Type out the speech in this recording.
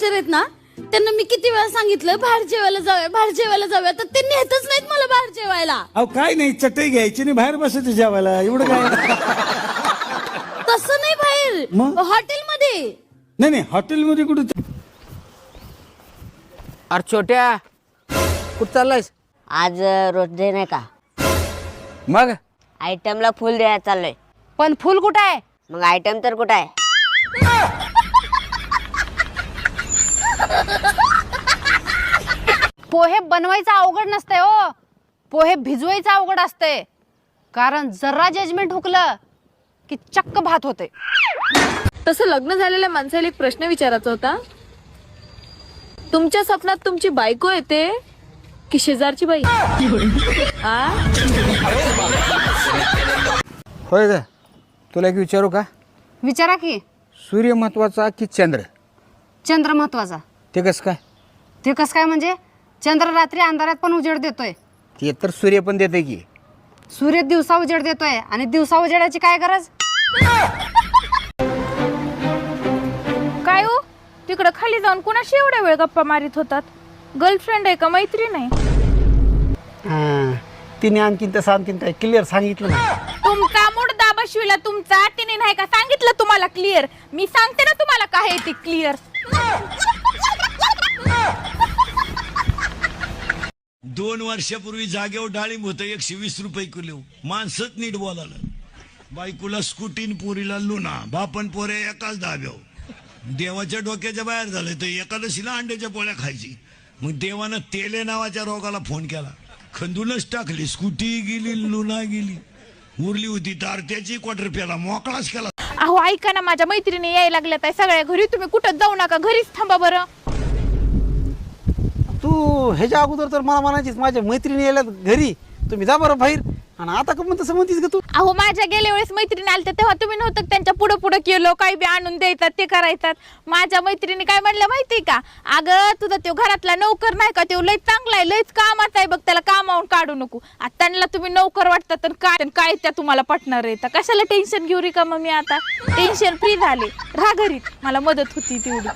Torture आहेत ना, त्यांना मी किती वेळा सांगितलं बाहेर जेवायला जाऊया तर ते नेतच नाहीत मला बाहेर जेवायला. अहो काय नाही, चटई घ्यायची आणि बाहेर बसायचं जेवायला, एवढं काय. तसं नाही, बाहेर मग? हॉटेलमध्ये. नाही हॉटेलमध्ये कुठं. अरे छोट्या कुठं चाललायस? आज रोज डे नाही का, मग आयटमला फुल द्यायला चाललोय. पण फुल कुठं आहे? मग आयटम तर कुठं आहे? पोहे बनवायचं अवघड नसतंय हो, पोहे भिजवायचं अवघड असतंय. कारण जरा जजमेंट हुकलं की चक्क भात होते. तसं लग्न झालेल्या माणसाला एक प्रश्न विचारायचा होता. तुमच्या स्वप्नात तुमची बायको येते की शेजारची बाई? होय का? तुला एक विचारू का? विचारा की. सूर्य महत्वाचा की चंद्र? चंद्र महत्वाचा. ते कसं काय? ते कसं काय म्हणजे? चंद्र रात्री अंधारात पण उजेड देतोय. ते तर सूर्य पण देते की. सूर्य दिवसा उजेड देतोय आणि दिवसा उजेडाची काय गरज? काय हो, तिकडं खाली जाऊन कुणाशी एवढ्या वेळ गप्पा मारित होतात? गर्लफ्रेंड आहे का मैत्रीण आहे? तिने आणखीन काय क्लिअर सांगितलं नाही. तुमचा मुडदा बसविला तुमचा, तिने नाही का सांगितलं तुम्हाला क्लिअर? मी सांगते ना तुम्हाला काय आहे ते क्लिअर. 2 वर्षापूर्वी जागेवर डाळिंब होतं 120 रुपये किलो. माणसंच नीट बोलायला. बायकोला स्कूटीन, पोरीला लुना, बापन पोरे एकाच धाब्यावर. देवाच्या डोक्याच्या बाहेर झालं तर एकादशीला अंड्याच्या पोळ्या खायची. मग देवानं तेले नावाच्या रोगाला फोन केला, खंदूनच टाकली. स्कूटी गेली, लुना गेली, उरली होती तारत्याची क्वार्टर प्याला, मोकळाच केला. अहो ऐका ना, माझ्या मैत्रिणी यायला लागल्यात आहे सगळ्या घरी. तुम्ही कुठं जाऊ नका, घरीच थांबा बरं. तू ह्याच्या अगोदर तर मला म्हणायचीस माझ्या मैत्रिणी यायला घरी, तुम्ही जा बरं बाहेर, आणि आता का तसं म्हणतीस का तू? अहो माझ्या गेल्या वेळेस मैत्रिणी आल्या तेव्हा तुम्ही नव्हतं त्यांच्या पुढं केलं, काही बी आणून द्यायतात ते करायतात. माझ्या मैत्रिणी काय म्हणल्या माहितीये का? अगं तुझा तो घरातला नोकर नाही का, तो लय चांगला आहे, लयच कामाचा आहे बघ, त्याला कामावून काढू नको. आता त्यांना तुम्ही नोकर वाटतात तर काय त्या तुम्हाला पटणार आहे? तर कशाला टेन्शन घेऊ रे का? मग मी आता टेन्शन फ्री झाले, राहा घरी, मला मदत होती तेवढी.